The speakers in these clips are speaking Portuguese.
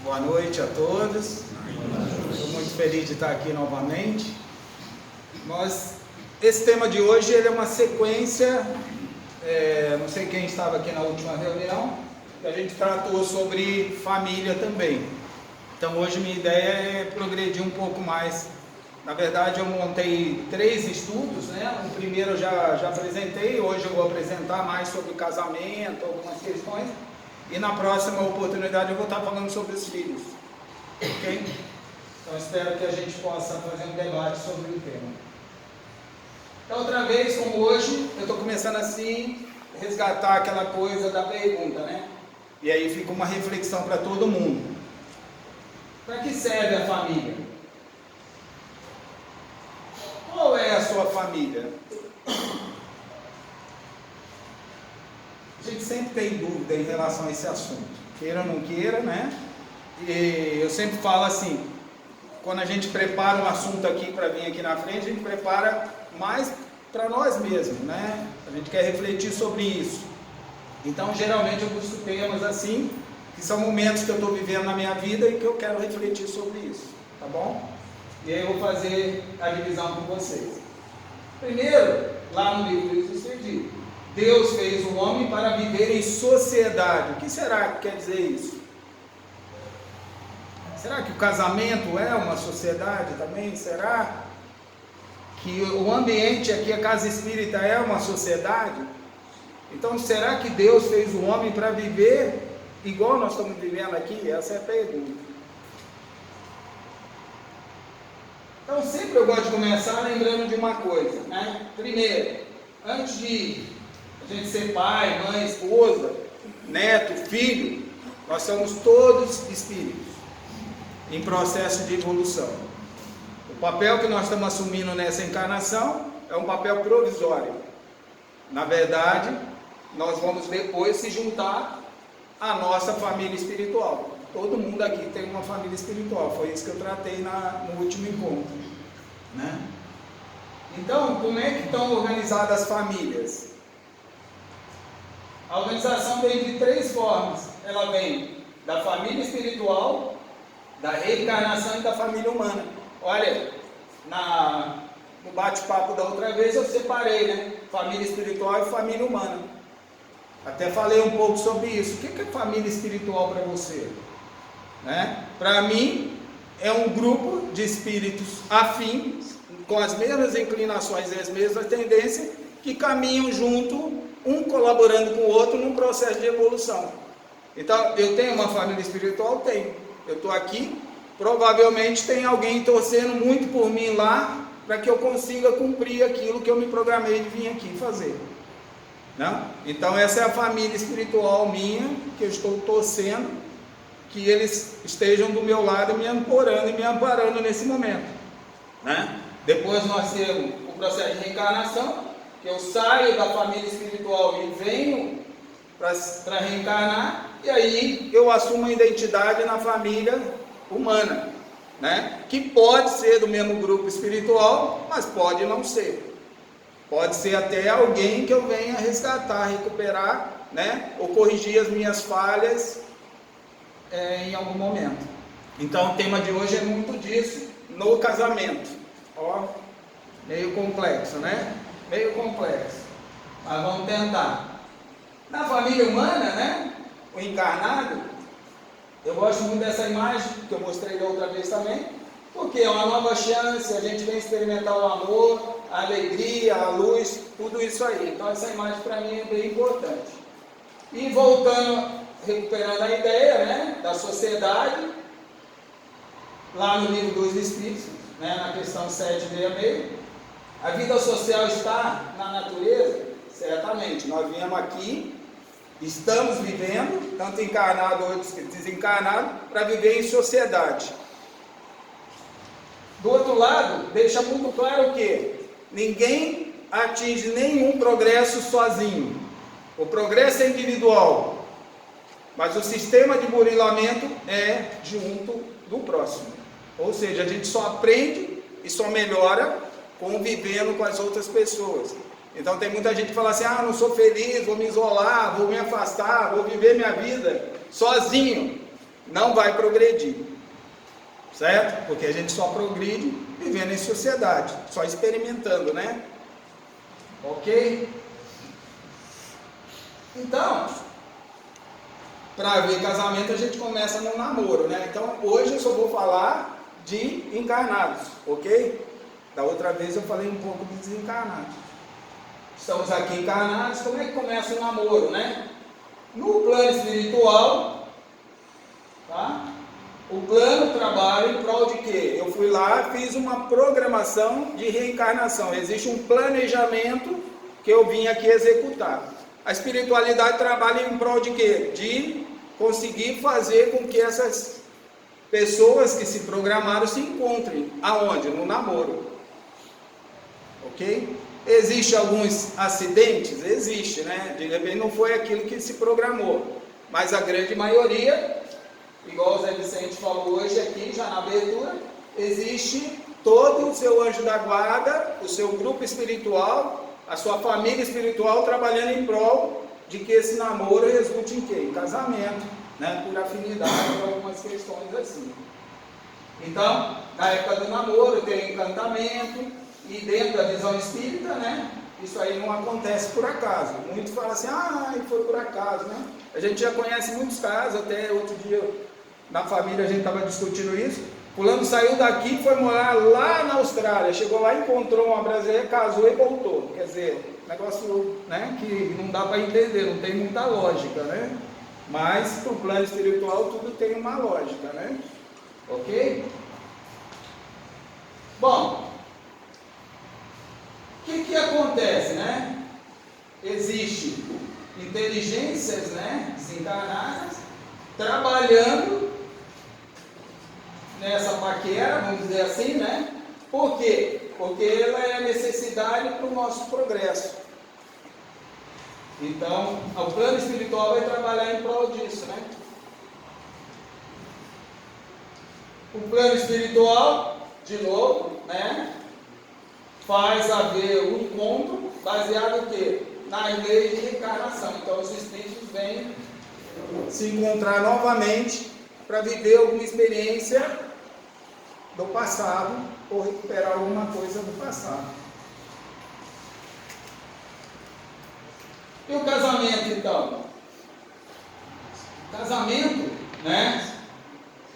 Boa noite a todos. Estou muito feliz de estar aqui novamente. Esse tema de hoje ele é uma sequência, não sei quem estava aqui na última reunião, que a gente tratou sobre família também. Então hoje minha ideia é progredir um pouco mais. Na verdade eu montei 3 estudos, né? O primeiro eu já apresentei, hoje eu vou apresentar mais sobre casamento, algumas questões. E na próxima oportunidade eu vou estar falando sobre os filhos, ok? Então espero que a gente possa fazer um debate sobre o tema. Então outra vez, como hoje, eu estou começando assim, resgatar aquela coisa da pergunta, né? E aí fica uma reflexão para todo mundo. Para que serve a família? Qual é a sua família? A gente sempre tem dúvida em relação a esse assunto, queira ou não queira, né? E eu sempre falo assim, quando a gente prepara um assunto aqui para vir aqui na frente, a gente prepara mais para nós mesmos, né? A gente quer refletir sobre isso. Então, geralmente eu busco temas assim, que são momentos que eu estou vivendo na minha vida e que eu quero refletir sobre isso, tá bom? E aí eu vou fazer a divisão com vocês. Primeiro, lá no livro do Espírito, Deus fez o homem para viver em sociedade. O que será que quer dizer isso? Será que o casamento é uma sociedade também? Será que o ambiente aqui, a casa espírita, é uma sociedade? Então, será que Deus fez o homem para viver igual nós estamos vivendo aqui? Essa é a pergunta. Então, sempre eu gosto de começar lembrando de uma coisa, né? Primeiro, antes de a gente ser pai, mãe, esposa, neto, filho, nós somos todos espíritos em processo de evolução. O papel que nós estamos assumindo nessa encarnação é um papel provisório. Na verdade, nós vamos depois se juntar à nossa família espiritual. Todo mundo aqui tem uma família espiritual, foi isso que eu tratei no último encontro, né? Então, como é que estão organizadas as famílias? A organização vem de 3 formas. Ela vem da família espiritual, da reencarnação e da família humana. Olha, no bate-papo da outra vez eu separei, né? Família espiritual e família humana. Até falei um pouco sobre isso. O que é família espiritual para você? Né? Para mim, é um grupo de espíritos afins, com as mesmas inclinações e as mesmas tendências, que caminham junto, um colaborando com o outro num processo de evolução. Então, eu tenho uma família espiritual? Tenho. Eu estou aqui, provavelmente tem alguém torcendo muito por mim lá, para que eu consiga cumprir aquilo que eu me programei de vir aqui fazer. Não? Então, essa é a família espiritual minha, que eu estou torcendo, que eles estejam do meu lado me ancorando e me amparando nesse momento, né? Depois nós temos o processo de reencarnação, que eu saio da família espiritual e venho para reencarnar, e aí eu assumo a identidade na família humana, né? Que pode ser do mesmo grupo espiritual, mas pode não ser. Pode ser até alguém que eu venha resgatar, recuperar, né? Ou corrigir as minhas falhas em algum momento. Então o tema de hoje é muito disso no casamento. Ó, meio complexo, né? Meio complexo, mas vamos tentar. Na família humana, né? O encarnado, eu gosto muito dessa imagem que eu mostrei da outra vez também, porque é uma nova chance, a gente vem experimentar o amor, a alegria, a luz, tudo isso aí. Então essa imagem para mim é bem importante. E voltando, recuperando a ideia, né, da sociedade, lá no livro dos Espíritos, né, na questão 766, a vida social está na natureza? Certamente, nós viemos aqui, estamos vivendo, tanto encarnado ou desencarnado, para viver em sociedade. Do outro lado, deixa muito claro que ninguém atinge nenhum progresso sozinho. O progresso é individual, mas o sistema de burilamento é junto do próximo. Ou seja, a gente só aprende e só melhora convivendo com as outras pessoas. Então tem muita gente que fala assim, não sou feliz, vou me isolar, vou me afastar, vou viver minha vida sozinho. não vai progredir, certo? Porque a gente só progride vivendo em sociedade, só experimentando, né? Ok? Então, para ver casamento a gente começa no namoro, né? Então hoje eu só vou falar de encarnados, ok? Da outra vez eu falei um pouco de desencarnados. Estamos aqui encarnados, como é que começa o namoro, né? No plano espiritual, tá? O plano trabalha em prol de quê? Eu fui lá, fiz uma programação de reencarnação. Existe um planejamento que eu vim aqui executar. A espiritualidade trabalha em prol de quê? De conseguir fazer com que essas pessoas que se programaram se encontrem. Aonde? No namoro. Ok? Existem alguns acidentes? Existe, né? De repente não foi aquilo que se programou. Mas a grande maioria, igual o Zé Vicente falou hoje aqui, já na abertura, existe todo o seu anjo da guarda, o seu grupo espiritual, a sua família espiritual trabalhando em prol de que esse namoro resulte em quê? Em casamento, né? Por afinidade, por algumas questões assim. Então, na época do namoro tem encantamento, e dentro da visão espírita, né? Isso aí não acontece por acaso. Muitos falam assim, foi por acaso, né? A gente já conhece muitos casos, até outro dia na família a gente estava discutindo isso. Fulano saiu daqui e foi morar lá na Austrália, chegou lá, encontrou uma brasileira, casou e voltou. Quer dizer, negócio, né, que não dá para entender, não tem muita lógica, né? Mas para o plano espiritual tudo tem uma lógica, né? Ok? Bom, o que acontece, né? Existem inteligências, né, desencarnadas, trabalhando nessa paquera, vamos dizer assim, né? Por quê? Porque ela é a necessidade para o nosso progresso. Então, o plano espiritual vai trabalhar em prol disso, né? O plano espiritual, de novo, né, faz haver um encontro baseado em quê? Na lei de reencarnação. Então, os espíritos vêm se encontrar novamente para viver alguma experiência do passado ou recuperar alguma coisa do passado. E o casamento, então? O casamento, né?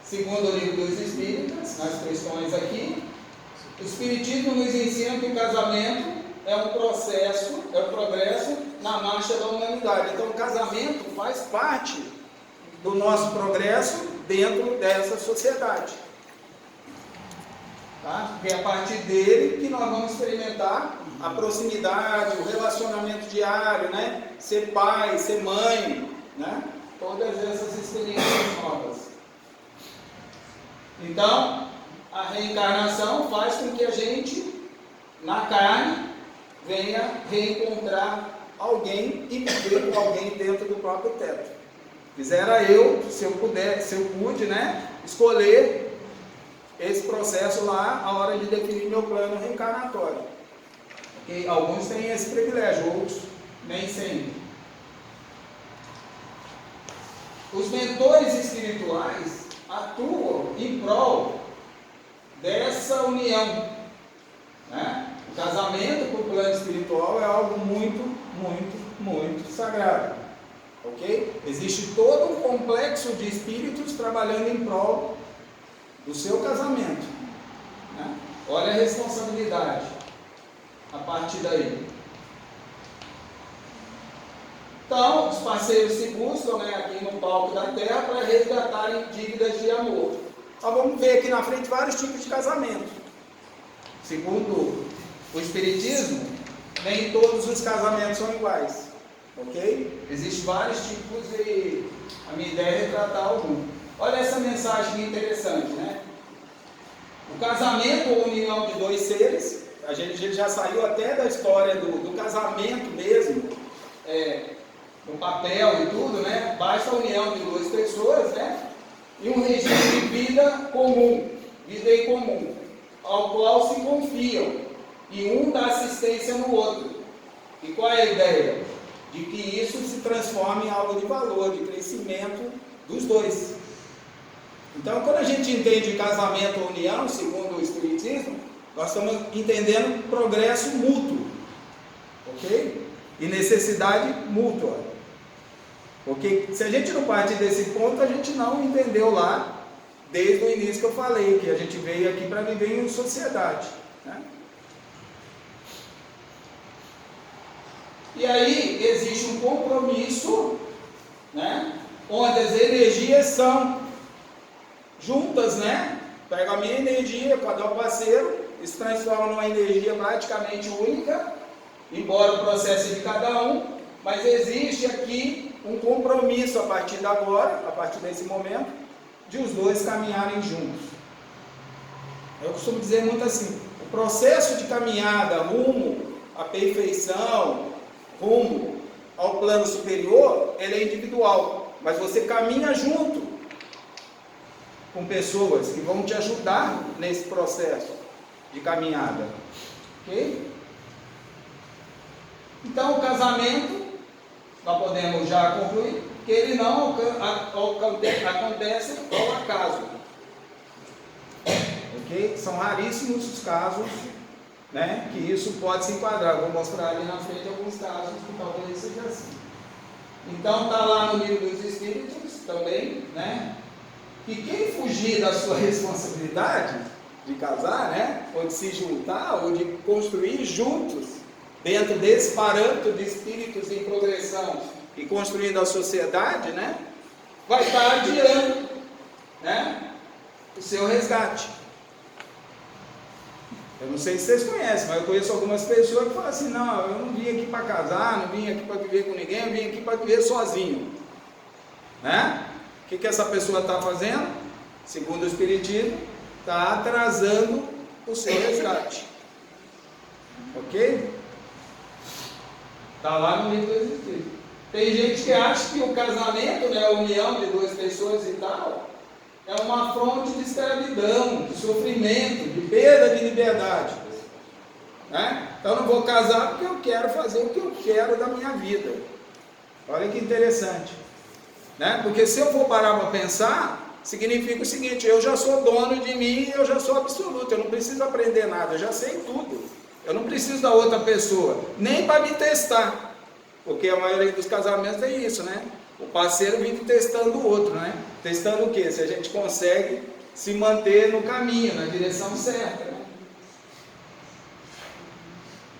Segundo o livro dos Espíritas, nas questões aqui, o Espiritismo nos ensina que o casamento é um processo, é um progresso na marcha da humanidade. Então, o casamento faz parte do nosso progresso dentro dessa sociedade. Tá? Porque é a partir dele que nós vamos experimentar a proximidade, o relacionamento diário, né? Ser pai, ser mãe, né? Todas essas experiências novas. Então, a reencarnação faz com que a gente, na carne, venha reencontrar alguém e viver com alguém dentro do próprio teto. Quisera eu, se eu pude, né, escolher esse processo lá, a hora de definir meu plano reencarnatório. Porque alguns têm esse privilégio, outros nem sempre. Os mentores espirituais atuam em prol dessa união, né? O casamento com o plano espiritual é algo muito, muito, muito sagrado, ok? Existe todo um complexo de espíritos trabalhando em prol do seu casamento, né? Olha a responsabilidade a partir daí. Então, os parceiros se buscam, né, aqui no palco da Terra para resgatarem dívidas de amor. Nós vamos ver aqui na frente vários tipos de casamento. Segundo o Espiritismo, nem todos os casamentos são iguais, ok? Existem vários tipos e a minha ideia é retratar algum. Olha essa mensagem interessante, né? O casamento ou união de dois seres, a gente já saiu até da história do casamento mesmo, no papel e tudo, né? Basta a união de duas pessoas, né? E um regime de vida comum, vida em comum, ao qual se confiam, e um dá assistência no outro. E qual é a ideia? De que isso se transforme em algo de valor, de crescimento dos dois. Então, quando a gente entende casamento ou união, segundo o Espiritismo, nós estamos entendendo progresso mútuo, ok? E necessidade mútua. Porque se a gente não parte desse ponto, a gente não entendeu lá, desde o início que eu falei, que a gente veio aqui para viver em sociedade, né? E aí existe um compromisso, né? Onde as energias são juntas, né? Pega a minha energia, cada um parceiro, e se transforma numa energia praticamente única, embora o processo de cada um, mas existe aqui um compromisso a partir de agora, a partir desse momento, de os dois caminharem juntos. Eu costumo dizer muito assim, o processo de caminhada rumo à perfeição, rumo ao plano superior, ele é individual, mas você caminha junto com pessoas que vão te ajudar nesse processo de caminhada, ok? Então o casamento, nós podemos já concluir que ele não acontece ao acaso, ok? São raríssimos os casos, né, que isso pode se enquadrar. Eu vou mostrar ali na frente alguns casos que talvez seja assim. Então está lá no livro dos Espíritos também, né, que quem fugir da sua responsabilidade de casar, né, ou de se juntar, ou de construir juntos, dentro desse parâmetro de espíritos em progressão e construindo a sociedade, né, vai estar adiando, né, o seu resgate. Eu não sei se vocês conhecem, mas eu conheço algumas pessoas que falam assim, não, eu não vim aqui para casar, não vim aqui para viver com ninguém, eu vim aqui para viver sozinho, né? O que essa pessoa está fazendo? Segundo o Espiritismo, está atrasando o seu resgate, ok? Está lá no livro dos Espíritos. Tem gente que acha que o casamento, né, a união de duas pessoas e tal, é uma fronte de escravidão, de sofrimento, de perda de liberdade, né? Então eu não vou casar porque eu quero fazer o que eu quero da minha vida. Olha que interessante, né? Porque se eu for parar para pensar, significa o seguinte, eu já sou dono de mim, eu já sou absoluto, eu não preciso aprender nada, eu já sei tudo, eu não preciso da outra pessoa, nem para me testar, porque a maioria dos casamentos é isso, né? O parceiro vive testando o outro, né? Testando o quê? Se a gente consegue se manter no caminho, na direção certa, né?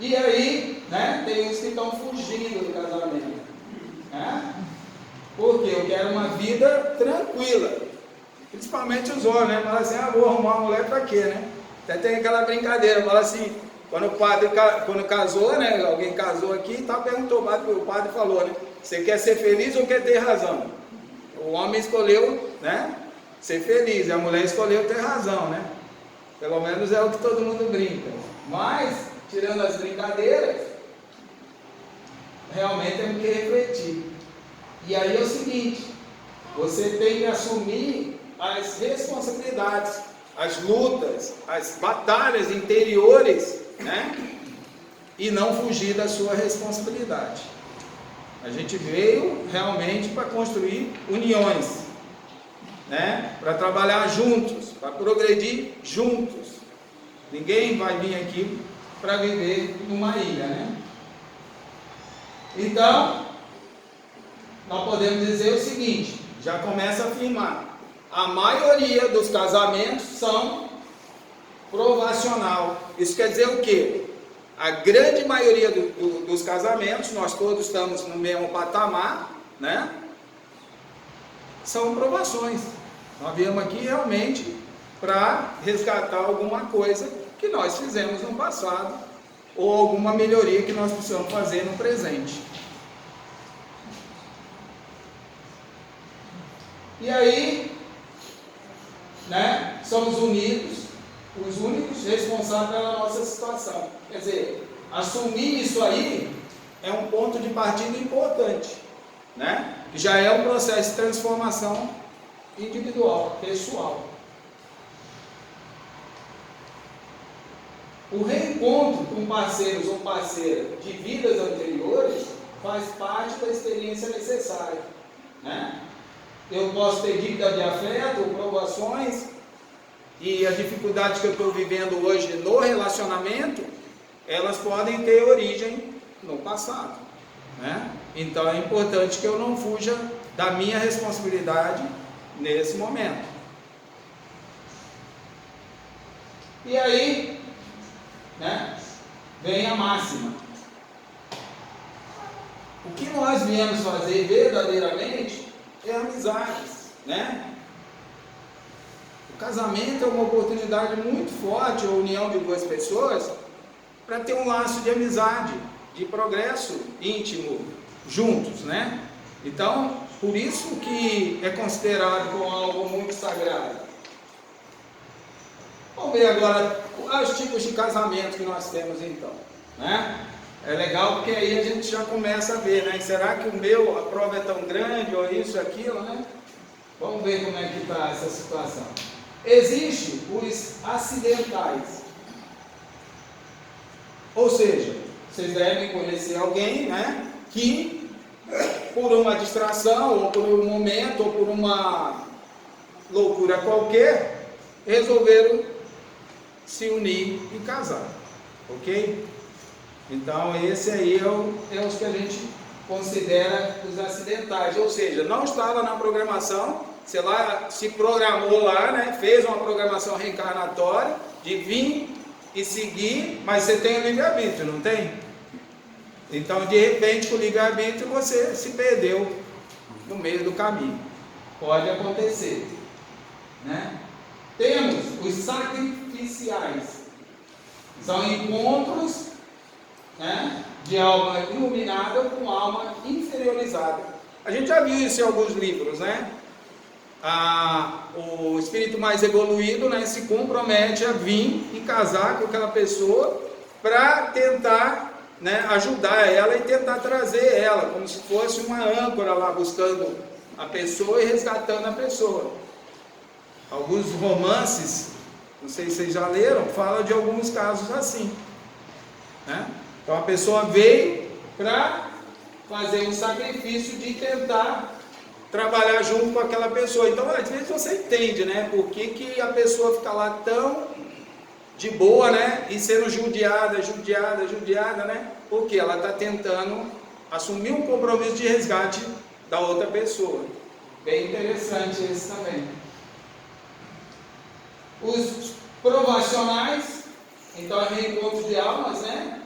E aí, né, tem uns que estão fugindo do casamento, né? Porque eu quero uma vida tranquila, principalmente os homens, né? Fala assim, vou arrumar uma mulher para quê, né? Até tem aquela brincadeira, fala assim, quando o padre, quando casou, né, alguém casou aqui e tal, perguntou, o padre falou, né, você quer ser feliz ou quer ter razão? O homem escolheu, né, ser feliz, e a mulher escolheu ter razão, né? Pelo menos é o que todo mundo brinca. Mas, tirando as brincadeiras, realmente temos que refletir. E aí é o seguinte, você tem que assumir as responsabilidades, as lutas, as batalhas interiores, né? E não fugir da sua responsabilidade. A gente veio realmente para construir uniões, né? Para trabalhar juntos, para progredir juntos. Ninguém vai vir aqui para viver numa ilha, né? Então, nós podemos dizer o seguinte, já começa a afirmar, a maioria dos casamentos são provacional. Isso quer dizer o quê? A grande maioria dos casamentos, nós todos estamos no mesmo patamar, né? São provações. Nós viemos aqui realmente para resgatar alguma coisa que nós fizemos no passado, ou alguma melhoria que nós precisamos fazer no presente. E aí, né, somos unidos, os únicos responsáveis pela nossa situação. Quer dizer, assumir isso aí é um ponto de partida importante, né? Que já é um processo de transformação individual, pessoal. O reencontro com parceiros ou parceiras de vidas anteriores faz parte da experiência necessária, né? eu posso ter dívida de afeto, provações, e as dificuldades que eu estou vivendo hoje no relacionamento, elas podem ter origem no passado, né? Então é importante que eu não fuja da minha responsabilidade nesse momento. E aí, né, vem a máxima. O que nós viemos fazer verdadeiramente é amizades, né? O casamento é uma oportunidade muito forte, a união de duas pessoas, para ter um laço de amizade, de progresso íntimo, juntos, né? Então, por isso que é considerado como algo muito sagrado. Vamos ver agora os tipos de casamento que nós temos então, né? É legal porque aí a gente já começa a ver, né? Será que o meu, a prova é tão grande, ou isso, aquilo, né? Vamos ver como é que está essa situação. Existem os acidentais. Ou seja, vocês devem conhecer alguém, né? Que por uma distração, ou por um momento, ou por uma loucura qualquer, resolveram se unir e casar, ok? Então esse aí é os que a gente considera os acidentais, ou seja, não estava na programação, sei lá, se programou lá, né? Fez uma programação reencarnatória de vir e seguir, mas você tem o livre-arbítrio, não tem? Então de repente com o livre-arbítrio você se perdeu no meio do caminho, pode acontecer, né? Temos os sacrificiais, são encontros, né, de alma iluminada com alma inferiorizada. A gente já viu isso em alguns livros, né? O espírito mais evoluído, né, se compromete a vir e casar com aquela pessoa para tentar, né, ajudar ela e tentar trazer ela, como se fosse uma âncora lá, buscando a pessoa e resgatando a pessoa. Alguns romances, não sei se vocês já leram, falam de alguns casos assim, né? Então a pessoa veio para fazer um sacrifício de tentar trabalhar junto com aquela pessoa. Então às vezes você entende, né? Por que a pessoa fica lá tão de boa, né? E sendo judiada, né? Porque ela está tentando assumir um compromisso de resgate da outra pessoa. Bem interessante esse também. Os provacionais, então é reencontro de almas, né?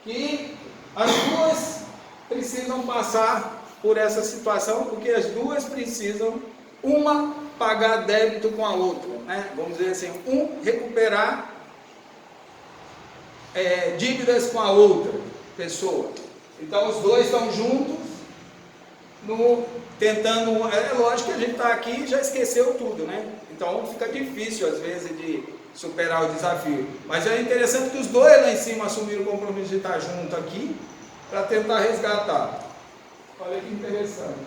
Que as duas precisam passar por essa situação, porque as duas precisam, uma pagar débito com a outra, né? Vamos dizer assim, recuperar dívidas com a outra pessoa. Então os dois estão juntos, tentando. É lógico que a gente está aqui e já esqueceu tudo, né? Então fica difícil às vezes de superar o desafio. Mas é interessante que os dois lá em cima assumiram o compromisso de estar junto aqui para tentar resgatar. Olha que interessante.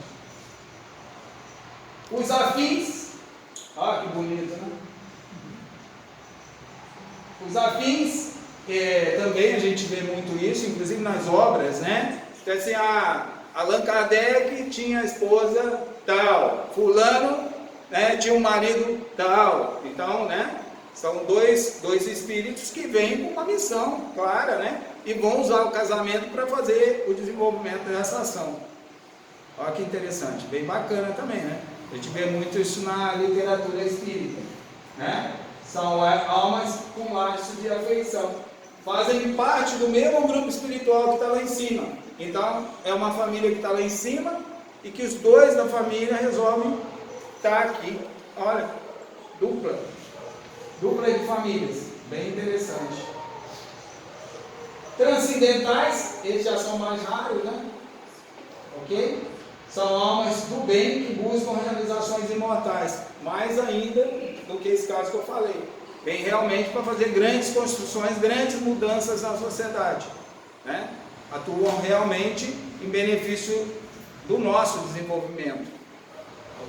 Os afins, olha que bonito, né? Os afins, também a gente vê muito isso, inclusive nas obras, né? Então assim, Allan Kardec tinha a esposa tal, fulano, né, tinha um marido tal. Então, né, são dois espíritos que vêm com uma missão clara, né, e vão usar o casamento para fazer o desenvolvimento dessa ação. Olha que interessante, bem bacana também, né? A gente vê muito isso na literatura espírita, né? São almas com laços de afeição, fazem parte do mesmo grupo espiritual que está lá em cima. Então, é uma família que está lá em cima e que os dois da família resolvem estar aqui. Olha, dupla de famílias, bem interessante. Transcendentais, eles já são mais raros, né? Ok? São almas do bem que buscam realizações imortais, mais ainda do que esse caso que eu falei. Vem realmente para fazer grandes construções, grandes mudanças na sociedade, né? Atuam realmente em benefício do nosso desenvolvimento,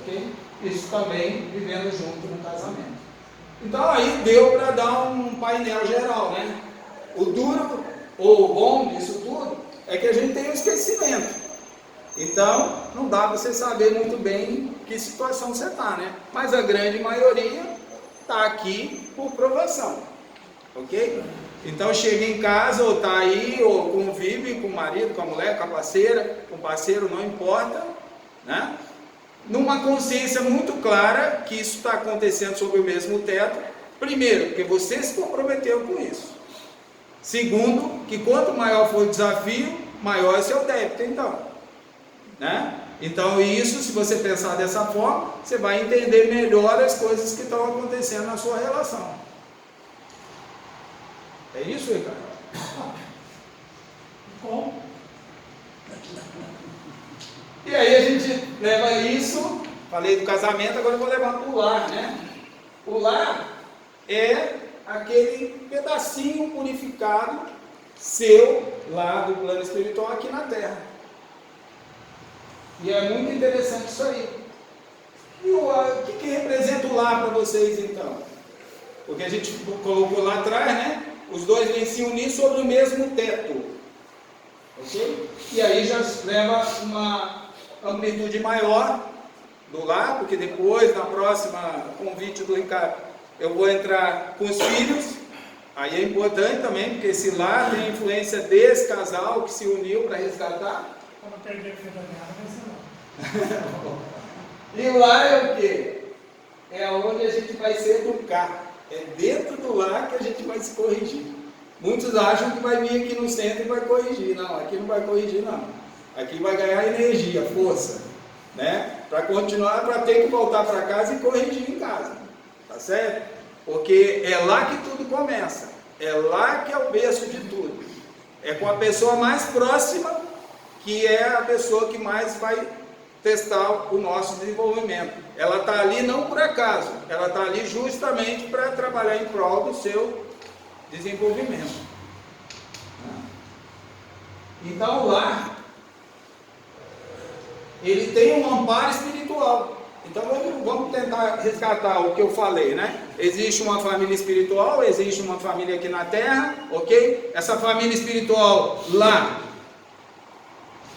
ok? Isso também vivendo junto no casamento. Então aí deu para dar um painel geral, né? O duro ou o bom disso tudo é que a gente tem o esquecimento. Então não dá para você saber muito bem que situação você está, né? Mas a grande maioria está aqui por provação, ok? Então chega em casa, ou está aí, ou convive com o marido, com a mulher, com a parceira, com o parceiro, não importa, né? Numa consciência muito clara que isso está acontecendo sob o mesmo teto. Primeiro, porque você se comprometeu com isso. Segundo, que quanto maior for o desafio, maior é seu débito, então, né? Então isso, se você pensar dessa forma, você vai entender melhor as coisas que estão acontecendo na sua relação. É isso, Ricardo? Como? E aí a gente leva isso, falei do casamento, agora eu vou levar para o lar, né? O lar é aquele pedacinho purificado seu lá do plano espiritual aqui na Terra. E é muito interessante isso aí. E o que representa o lar para vocês então? Porque a gente colocou lá atrás, né? Os dois vêm se unir sobre o mesmo teto. Ok? E aí já leva uma amplitude maior do lar, porque depois, na próxima convite do Ricardo, eu vou entrar com os filhos. Aí é importante também, porque esse lar tem a influência desse casal que se uniu para resgatar. Quando perder o fio da meada, vai ser lá. E o lar é o quê? É onde a gente vai se educar. É dentro do lar que a gente vai se corrigir. Muitos acham que vai vir aqui no centro e vai corrigir. Não, aqui não vai corrigir não. Aqui vai ganhar energia, força, né? Para continuar, para ter que voltar para casa e corrigir em casa. Tá certo? Porque é lá que tudo começa. É lá que é o berço de tudo. É com a pessoa mais próxima que é a pessoa que mais vai testar o nosso desenvolvimento. Ela está ali não por acaso, ela está ali justamente para trabalhar em prol do seu desenvolvimento. Então lá, ele tem um amparo espiritual. Então vamos tentar resgatar o que eu falei, né? Existe uma família espiritual, existe uma família aqui na Terra, ok? Essa família espiritual lá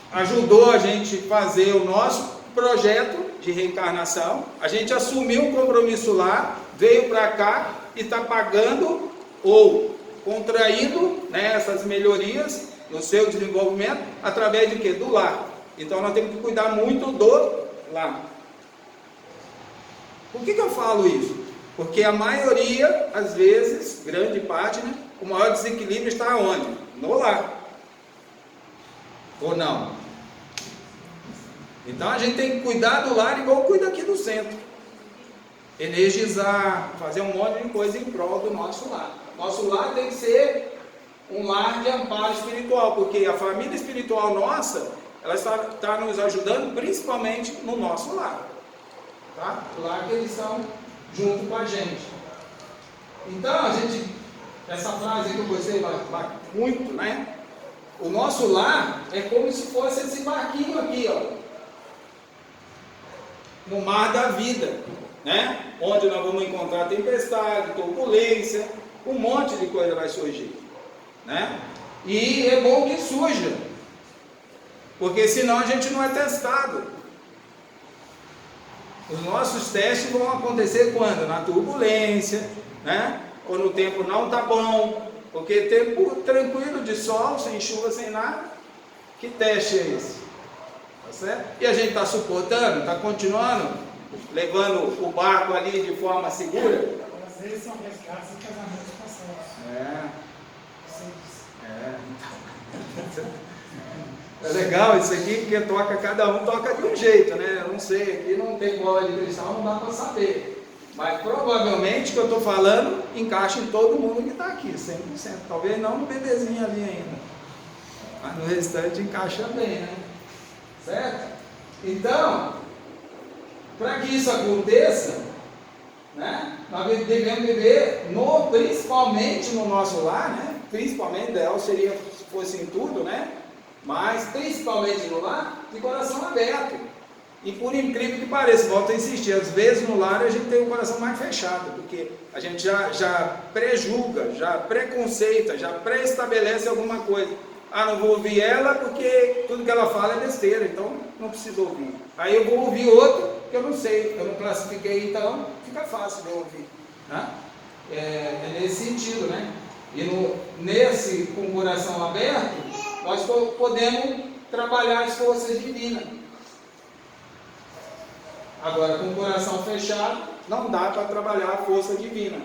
ajudou a gente a fazer o nosso projeto de reencarnação. A gente assumiu um compromisso lá, veio para cá e está pagando ou contraindo, né, essas melhorias no seu desenvolvimento através de quê? Do lar. Então nós temos que cuidar muito do lar. Por que eu falo isso? Porque a maioria, às vezes, grande parte, né, o maior desequilíbrio está onde? No lar. Ou não? Então a gente tem que cuidar do lar igual cuida aqui do centro. Energizar, fazer um monte de coisa em prol do nosso lar. Nosso lar tem que ser um lar de amparo espiritual, porque a família espiritual nossa, ela está nos ajudando principalmente no nosso lar. Tá? O lar que eles estão junto com a gente. Então a gente, essa frase que eu gostei muito, né? O nosso lar é como se fosse esse barquinho aqui, ó, no mar da vida, né? Onde nós vamos encontrar tempestade, turbulência, um monte de coisa vai surgir, né? E é bom que surja, porque senão a gente não é testado. Os nossos testes vão acontecer quando? Na turbulência, né? Ou no tempo não tá bom, porque tempo tranquilo de sol, sem chuva, sem nada, que teste é esse? Tá certo? E a gente está suportando, está continuando, levando o barco ali de forma segura. Às vezes são resgates e casamentos passados. É legal isso aqui, porque cada um toca de um jeito, né? Eu não sei, aqui não tem bola de cristal, não dá para saber. Mas provavelmente o que eu estou falando encaixa em todo mundo que está aqui, 100%. Talvez não no bebezinho ali ainda, mas no restante encaixa bem, né? Certo? Então, para que isso aconteça, né, nós devemos viver principalmente no nosso lar, né? Principalmente, ideal seria se fosse em tudo, né? Mas principalmente no lar, de coração aberto. E por incrível que pareça, volto a insistir, às vezes no lar a gente tem o coração mais fechado, porque a gente já pré-julga, já preconceita, já pré-estabelece alguma coisa. Ah, não vou ouvir ela porque tudo que ela fala é besteira, então não preciso ouvir. Aí eu vou ouvir outro que eu não sei, eu não classifiquei, então fica fácil de ouvir, né? É nesse sentido, né? E nesse, com o coração aberto, nós podemos trabalhar as forças divinas. Agora, com o coração fechado, não dá para trabalhar a força divina.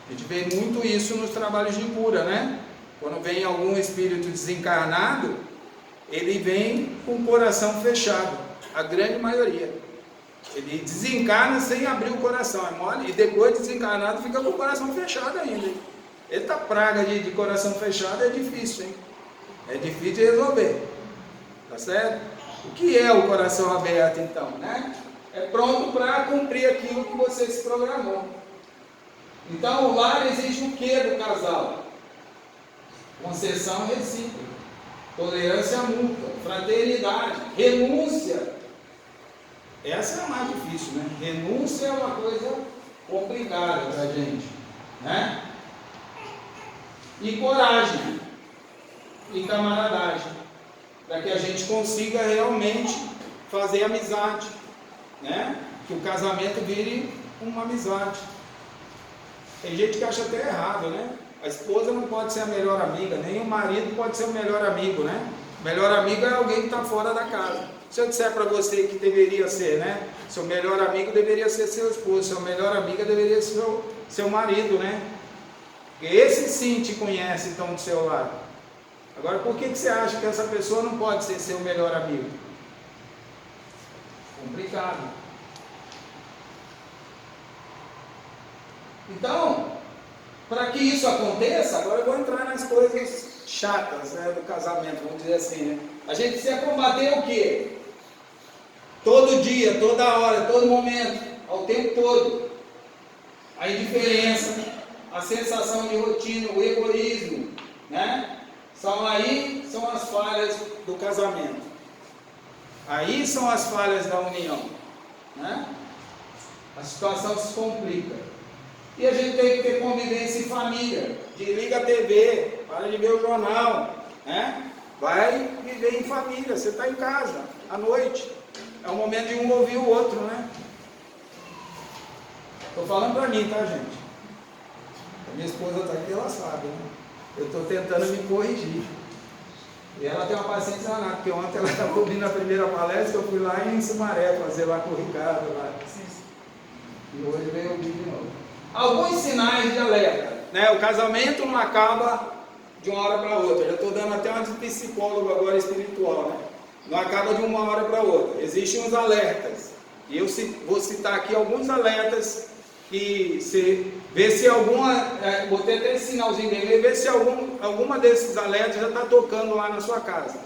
A gente vê muito isso nos trabalhos de cura, né? Quando vem algum espírito desencarnado, ele vem com o coração fechado, a grande maioria. Ele desencarna sem abrir o coração, é mole, e depois de desencarnado fica com o coração fechado ainda. Hein? Eita praga de coração fechado é difícil, hein? É difícil de resolver, tá certo? O que é o coração aberto então, né? É pronto para cumprir aquilo que você se programou. Então o lar exige o que do casal? Concessão recíproca, tolerância mútua, fraternidade, renúncia. Essa é a mais difícil, né? Renúncia é uma coisa complicada para a gente, né? E coragem e camaradagem, para que a gente consiga realmente fazer amizade, né? Que o casamento vire uma amizade. Tem gente que acha até errado, né? A esposa não pode ser a melhor amiga, nem o marido pode ser o melhor amigo, né? O melhor amigo é alguém que está fora da casa. Se eu disser para você que deveria ser, né? Seu melhor amigo deveria ser seu esposo, seu melhor amiga deveria ser seu marido, né? Esse sim te conhece, então, do seu lado. Agora, por que você acha que essa pessoa não pode ser seu melhor amigo? Complicado. Então, para que isso aconteça, agora eu vou entrar nas coisas chatas, né, do casamento, vamos dizer assim, né? A gente precisa combater o quê? Todo dia, toda hora, todo momento, ao tempo todo. A indiferença, a sensação de rotina, o egoísmo, né? São as falhas do casamento. Aí são as falhas da união, né? A situação se complica. E a gente tem que ter convivência em família. Desliga a TV, para de ver o jornal, né? Vai viver em família. Você está em casa, à noite. É o momento de um ouvir o outro, né? Estou falando para mim, tá, gente? A minha esposa está aqui, ela sabe, né? Eu estou tentando me corrigir. E ela tem uma paciência danada, porque ontem ela estava ouvindo a primeira palestra, eu fui lá em Sumaré fazer lá com o Ricardo. Lá. E hoje veio ouvir de novo. Alguns sinais de alerta, né? O casamento não acaba de uma hora para outra. Eu já estou dando até uma de psicólogo agora espiritual, né? Não acaba de uma hora para outra. Existem uns alertas. E eu vou citar aqui alguns alertas que se vê se alguma, botei até esse sinalzinho dele, vê se alguma desses alertas já está tocando lá na sua casa.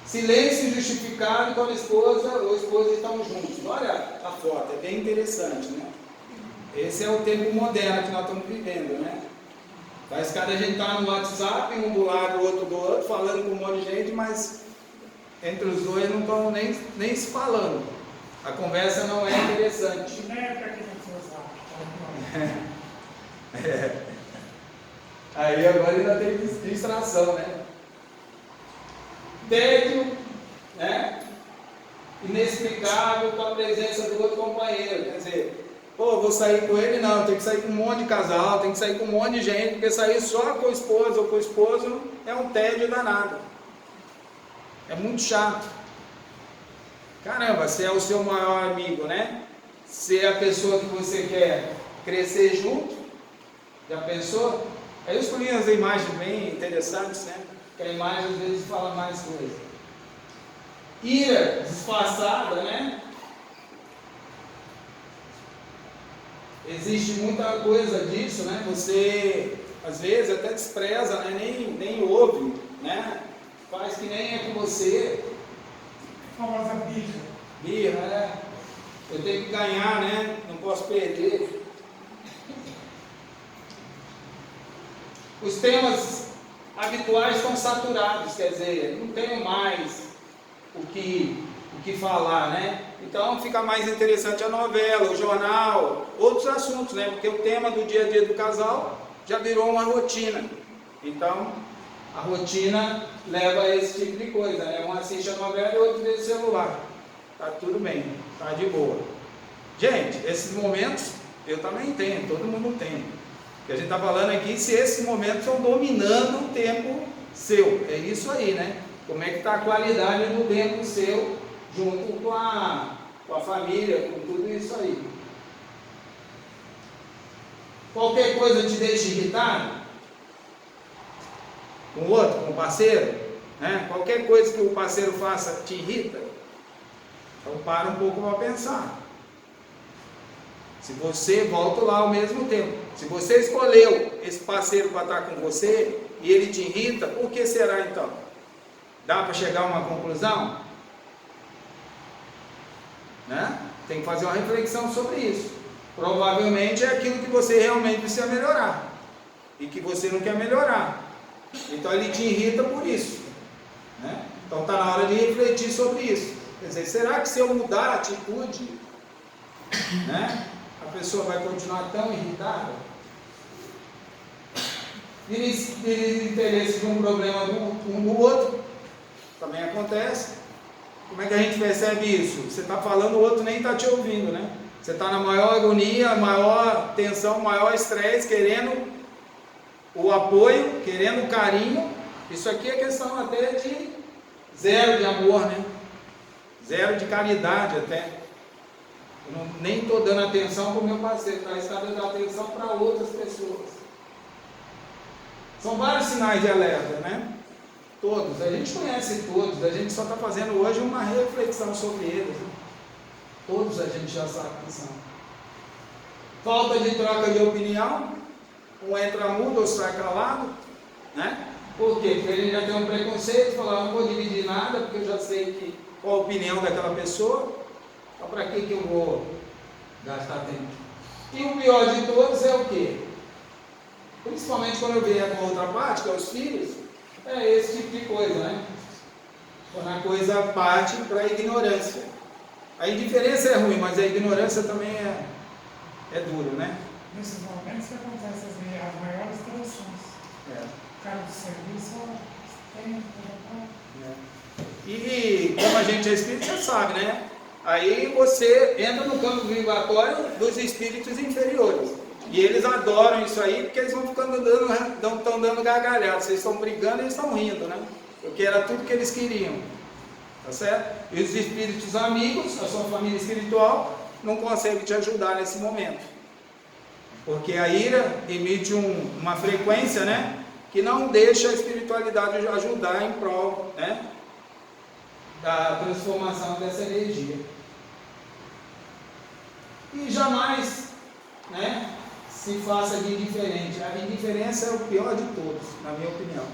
Silêncio justificado quando a esposa ou esposa estão juntos. Olha a foto, é bem interessante, né? Esse é o tempo moderno que nós estamos vivendo, né? Parece que cada gente está no WhatsApp, um do lado, o outro do outro, falando com um monte de gente, mas entre os dois não estão nem se falando. A conversa não é interessante. Aí agora ainda tem distração, né? Tédio, né? Inexplicável com a presença do outro companheiro. Quer dizer, pô, vou sair com ele? Não, tem que sair com um monte de casal, tem que sair com um monte de gente, porque sair só com a esposa ou com o esposo é um tédio danado. É muito chato. Caramba, você é o seu maior amigo, né? Você é a pessoa que você quer crescer junto. Já pensou? Aí eu escolhi as imagens bem interessantes, né? Que a imagem às vezes fala mais coisa. Ira disfarçada, né? Existe muita coisa disso, né? Você às vezes até despreza, né? Nem ouve, né? Faz que nem é com você. A famosa birra. Birra, né? Eu tenho que ganhar, né? Não posso perder. Os temas habituais estão saturados, quer dizer, não tenho mais o que falar, né? Então fica mais interessante a novela, o jornal, outros assuntos, né? Porque o tema do dia a dia do casal já virou uma rotina. Então, a rotina leva a esse tipo de coisa, né? Um assiste a novela e o outro vê o celular. tá tudo bem, tá de boa. Gente, esses momentos eu também tenho, todo mundo tem. O que a gente está falando aqui, se esses momentos estão dominando o tempo seu, é isso aí, né? Como é que está a qualidade do tempo seu junto com a família, com tudo isso aí. Qualquer coisa te deixa irritado? Com o outro, com o parceiro? Né? Qualquer coisa que o parceiro faça te irrita? Então para um pouco para pensar. Se você volta lá ao mesmo tempo, se você escolheu esse parceiro para estar com você e ele te irrita, por que será então? Dá para chegar a uma conclusão? Né? Tem que fazer uma reflexão sobre isso. Provavelmente é aquilo que você realmente precisa melhorar e que você não quer melhorar. Então ele te irrita por isso, né? Então está na hora de refletir sobre isso. Quer dizer, será que se eu mudar a atitude, né, a pessoa vai continuar tão irritada? Interesse de um problema um do outro também acontece. Como é que a gente percebe isso? Você está falando, o outro nem está te ouvindo, né? Você está na maior agonia, maior tensão, maior estresse, querendo o apoio, querendo o carinho. Isso aqui é questão até de zero de amor, né? Zero de caridade até. Eu nem estou dando atenção para o meu parceiro, está dando atenção para outras pessoas. São vários sinais de alerta, né? Todos, a gente conhece todos, a gente só está fazendo hoje uma reflexão sobre eles. Né? Todos a gente já sabe que são. Falta de troca de opinião, um entra mudo ou sai calado, né? Por quê? Porque a gente já tem um preconceito, falar, não vou dividir nada, porque eu já sei qual a opinião daquela pessoa, então para que eu vou gastar tempo? E o pior de todos é o quê? Principalmente quando eu vier com a outra parte, que é os filhos, é esse tipo de coisa, né? Quando a coisa parte para a ignorância. A indiferença é ruim, mas a ignorância também é duro, né? Nesses momentos que acontecem as maiores tensões. O cara do serviço tem E como a gente é espírito, você sabe, né? Aí você entra no campo vibratório dos espíritos inferiores. E eles adoram isso aí, porque eles vão ficando estão dando gargalhada. Vocês estão brigando e eles estão rindo, né? Porque era tudo que eles queriam. Tá certo? E os espíritos amigos, a sua família espiritual, não conseguem te ajudar nesse momento. Porque a ira emite uma frequência, né? Que não deixa a espiritualidade ajudar em prol, né, da transformação dessa energia. E jamais, né, se faça de indiferente. A indiferença é o pior de todos, na minha opinião.